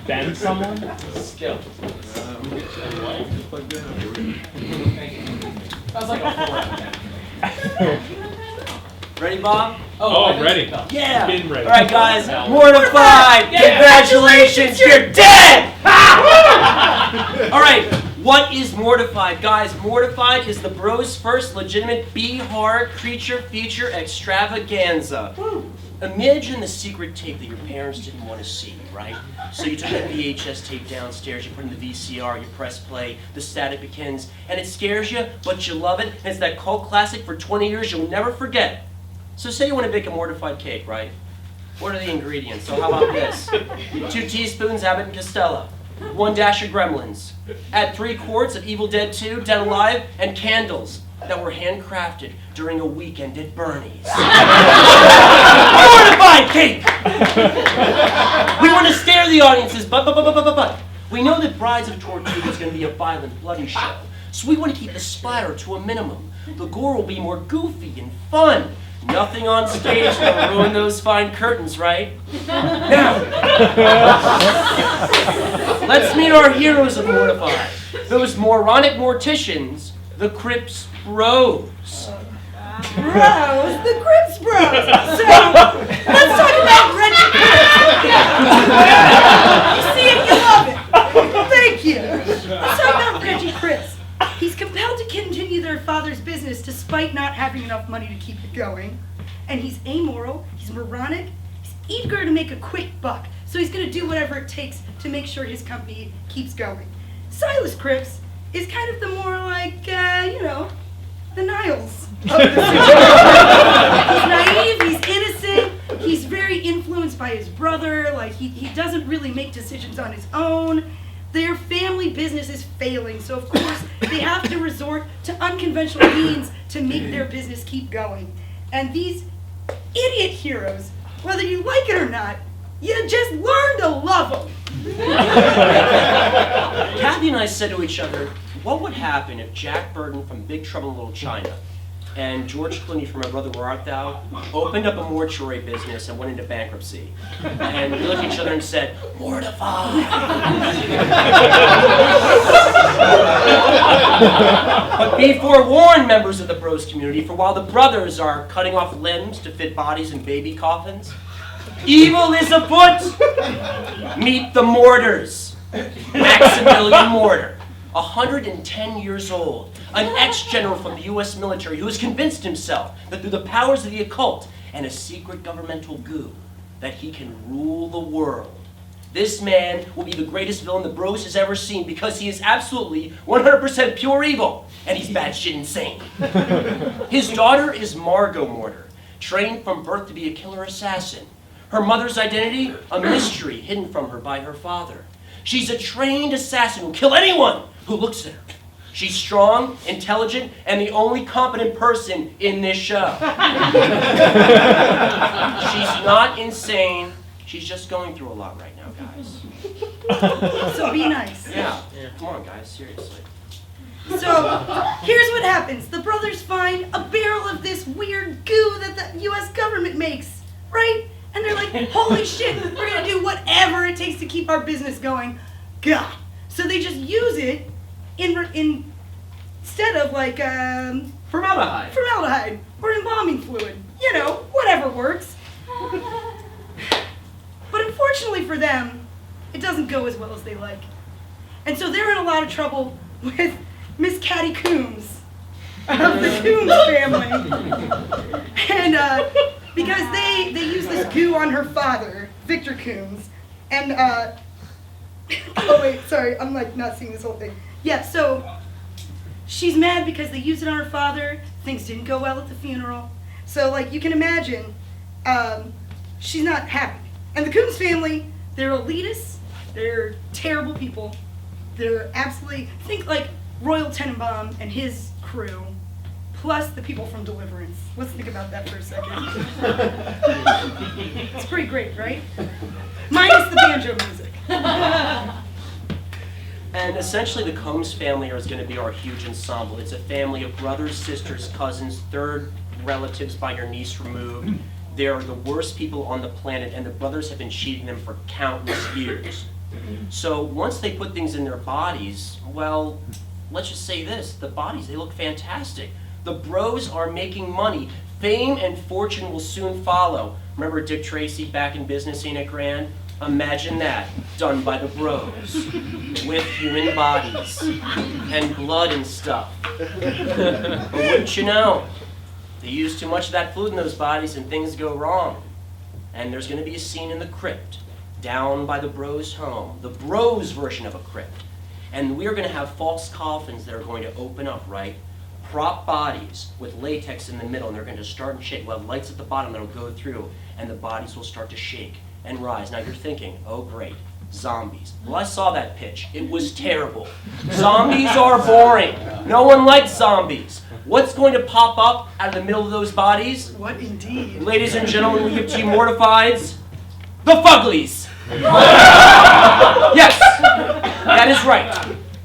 bend someone? Skill. That was like a 4 out of 10. Ready, Bob? Oh, I'm ready. Yeah. Been ready. All right, guys. Mortified. Congratulations, you're dead. All right. What is Mortified? Guys, Mortified is the bros' first legitimate B-horror creature feature extravaganza. Imagine the secret tape that your parents didn't want to see, right? So you took that VHS tape downstairs, you put in the VCR, you press play, the static begins, and it scares you, but you love it, and it's that cult classic for 20 years you'll never forget. So say you want to bake a Mortified cake, right? What are the ingredients? So how about this? 2 teaspoons Abbott and Costello, 1 dash of Gremlins. Add 3 quarts of Evil Dead 2, Dead Alive, and candles that were handcrafted during a weekend at Bernie's. Mortified cake! We want to scare the audiences, but. We know that Brides of Tortuga is going to be a violent, bloody show, so we want to keep the splatter to a minimum. The gore will be more goofy and fun. Nothing on stage will ruin those fine curtains, right? Now, let's meet our heroes of Mortified. Those moronic morticians, the Crips Bros. Bros, the Crips Bros. So, let's talk about Reggie Crips. You see it, you love it. Thank you. Let's talk about Reggie Crips. He's compelled to continue their father's business despite not having enough money to keep it going. And he's amoral, he's moronic, he's eager to make a quick buck. So he's going to do whatever it takes to make sure his company keeps going. Silas Cripps is kind of the more like, the Niles of the situation. He's naive, he's innocent, he's very influenced by his brother, like he doesn't really make decisions on his own. Their family business is failing, so of course they have to resort to unconventional means to make their business keep going. And these idiot heroes, whether you like it or not, you just learn to love them. Kathy and I said to each other, what would happen if Jack Burton from Big Trouble in Little China and George Clooney from My Brother Where Art Thou opened up a mortuary business and went into bankruptcy? And we looked at each other and said, Mortified. But be forewarned, members of the Bros community, for while the brothers are cutting off limbs to fit bodies in baby coffins, evil is afoot. Meet the Mortars. Maximilian Mortar, 110 years old, an ex-general from the U.S. military who has convinced himself that through the powers of the occult and a secret governmental goo, that he can rule the world. This man will be the greatest villain the Bros has ever seen because he is absolutely 100% pure evil, and he's batshit insane. His daughter is Margot Mortar, trained from birth to be a killer assassin. Her mother's identity, a mystery hidden from her by her father. She's a trained assassin who'll kill anyone who looks at her. She's strong, intelligent, and the only competent person in this show. She's not insane. She's just going through a lot right now, guys. So be nice. Yeah. Come on, guys, seriously. So, here's what happens. The brothers find a barrel of this weird goo that the U.S. government makes, right? And they're like, holy shit, we're going to do whatever it takes to keep our business going. God. So they just use it instead of like, formaldehyde or embalming fluid. You know, whatever works. But unfortunately for them, it doesn't go as well as they like. And so they're in a lot of trouble with Miss Catty Coombs of the Coombs family. And because they use this goo on her father, Victor Coombs. And, oh wait, sorry, I'm like not seeing this whole thing. Yeah, so she's mad because they used it on her father. Things didn't go well at the funeral. So like you can imagine, she's not happy. And the Coombs family, they're elitists, they're terrible people. They're absolutely, think like Royal Tenenbaum and his crew, plus the people from Deliverance. Let's think about that for a second. It's pretty great, right? Minus the banjo music. And essentially the Combs family is going to be our huge ensemble. It's a family of brothers, sisters, cousins, third relatives by your niece removed. They're the worst people on the planet, and the brothers have been cheating them for countless years. So once they put things in their bodies, well, let's just say this, the bodies, they look fantastic. The bros are making money. Fame and fortune will soon follow. Remember Dick Tracy, Back in Business, Ain't It Grand? Imagine that, done by the bros, with human bodies, and blood and stuff. But wouldn't you know, they use too much of that fluid in those bodies and things go wrong. And there's going to be a scene in the crypt, down by the bros' home, the bros' version of a crypt. And we're going to have false coffins that are going to open up, right? Prop bodies with latex in the middle, and they're going to start and shake. We'll have lights at the bottom that'll go through, and the bodies will start to shake and rise. Now you're thinking, oh great, zombies. Well, I saw that pitch. It was terrible. Zombies are boring. No one likes zombies. What's going to pop up out of the middle of those bodies? What indeed? Ladies and gentlemen, we give to you Mortifieds, the Fuglies. Yes, that is right.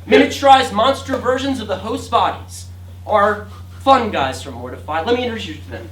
Miniaturized monster versions of the host bodies are fun guys from Mortified. Let me introduce you to them.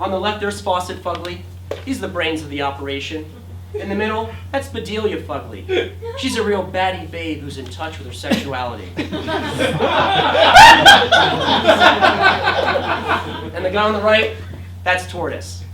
On the left, there's Fawcett Fugly. He's the brains of the operation. In the middle, that's Bedelia Fugly. She's a real baddie babe who's in touch with her sexuality. And the guy on the right, that's Tortoise.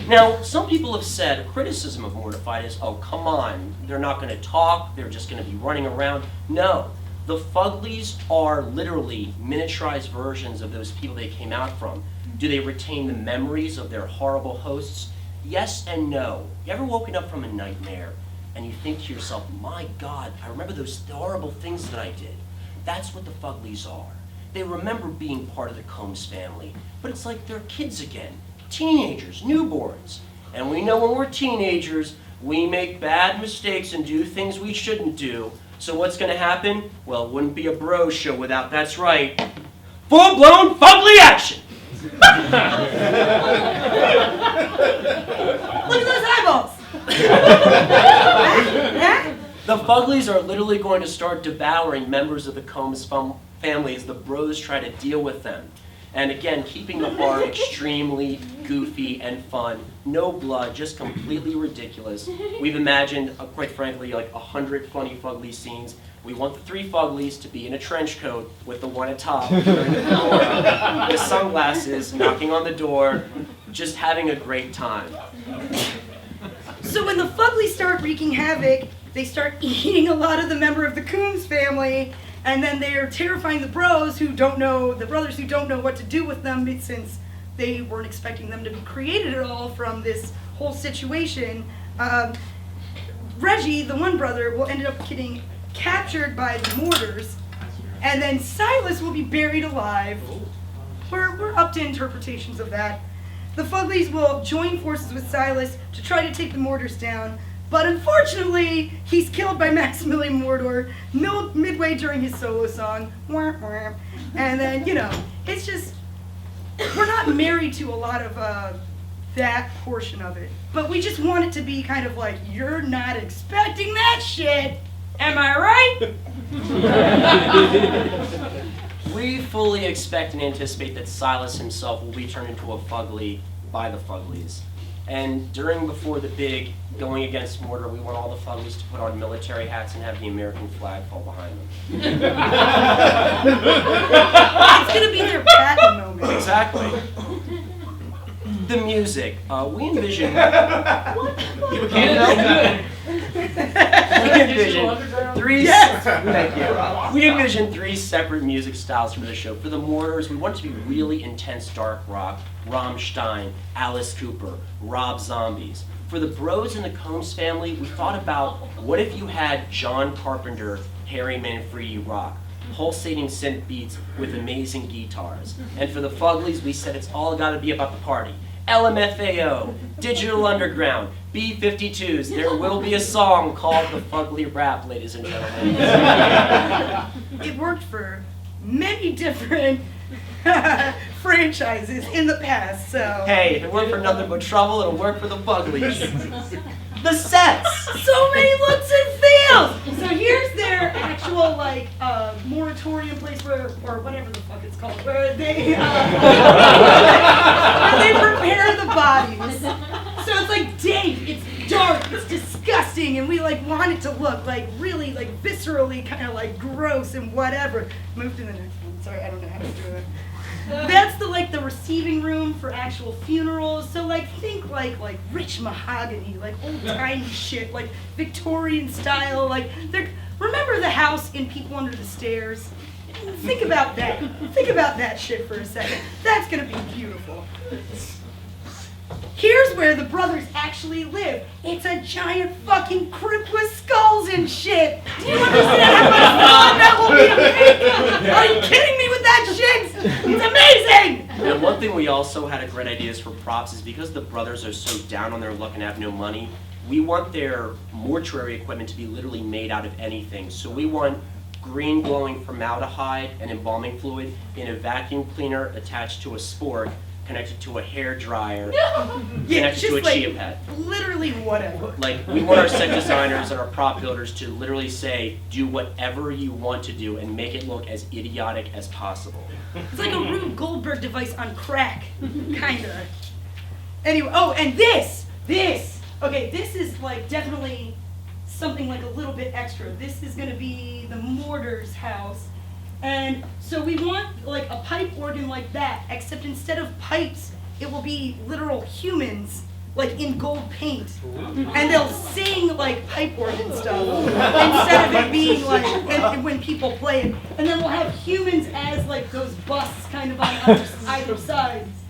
Now, some people have said a criticism of Mortified is, oh, come on, they're not going to talk, they're just going to be running around. No, the Fuglies are literally miniaturized versions of those people they came out from. Do they retain the memories of their horrible hosts? Yes and no. You ever woken up from a nightmare and you think to yourself, my God, I remember those horrible things that I did. That's what the Fuglies are. They remember being part of the Combs family, but it's like they're kids again. Teenagers, newborns. And we know when we're teenagers, we make bad mistakes and do things we shouldn't do. So what's going to happen? Well, it wouldn't be a bro show without, that's right, full-blown Fugly action! Look at those eyeballs! The Fuglies are literally going to start devouring members of the Combs family as the bros try to deal with them. And again, keeping the horror extremely goofy and fun. No blood, just completely ridiculous. We've imagined, quite frankly, like 100 funny Fugly scenes. We want the 3 Fuglies to be in a trench coat with the one atop, with sunglasses, knocking on the door, just having a great time. So when the Fuglies start wreaking havoc, they start eating a lot of the member of the Combs family, and then they're terrifying the bros who don't know, the brothers who don't know what to do with them since they weren't expecting them to be created at all from this whole situation. Reggie, the one brother, will end up getting captured by the Mortars, and then Silas will be buried alive. We're up to interpretations of that. The Fuglies will join forces with Silas to try to take the Mortars down, but unfortunately, he's killed by Maximilian Mordor midway during his solo song. And then, you know, it's just, we're not married to a lot of that portion of it. But we just want it to be kind of like, you're not expecting that shit. Am I right? We fully expect and anticipate that Silas himself will be turned into a Fugly by the Fuglies. And before the big going against Mordor, we want all the Fuglies to put on military hats and have the American flag fall behind them. It's going to be their Patton moment. Exactly. The music. We envision... You can't help We envision We envision 3 separate music styles for the show. For the Mortars, we want it to be really intense dark rock, Rammstein, Alice Cooper, Rob Zombies. For the bros in the Combs family, we thought about what if you had John Carpenter, Harry Manfredi rock, pulsating synth beats with amazing guitars. And for the Fuglies, we said it's all got to be about the party. LMFAO, Digital Underground, B-52s. There will be a song called the Fugly Rap, ladies and gentlemen. It worked for many different franchises in the past, so... Hey, if it weren't for nothing but trouble, it'll work for the Fuglies. The sets! So many looks and feels! So here's their actual, like, moratorium place where, or whatever the fuck it's called, where they, where they prepare the bodies. So it's like, Dave, it's dark, it's disgusting, and we like want it to look like really like viscerally kind of like gross and whatever. Move to the next one. Sorry, I don't know how to do it. That's the receiving room for actual funerals. So like think like rich mahogany, like old timey shit, like Victorian style. Like remember the house in People Under the Stairs? Think about that. Think about that shit for a second. That's gonna be beautiful. Here's where the brothers actually live. It's a giant fucking crypt with skulls and shit. Do you understand how much fun that will be to make? Are you kidding me with that shit? It's amazing! And one thing we also had a great ideas for props is because the brothers are so down on their luck and have no money, we want their mortuary equipment to be literally made out of anything. So we want green glowing formaldehyde and embalming fluid in a vacuum cleaner attached to a spork, connected to a hair dryer, connected to a chia pet. Literally whatever. Like, we want our set designers and our prop builders to literally say, do whatever you want to do and make it look as idiotic as possible. It's like a Rube Goldberg device on crack, kinda. Anyway, oh, and this! Okay, this is like definitely something like a little bit extra. This is gonna be the mortar's house. And so we want like a pipe organ like that, except instead of pipes, it will be literal humans, like in gold paint. And they'll sing like pipe organ stuff, instead of it being like, and when people play it. And then we'll have humans as like those busts kind of on either side.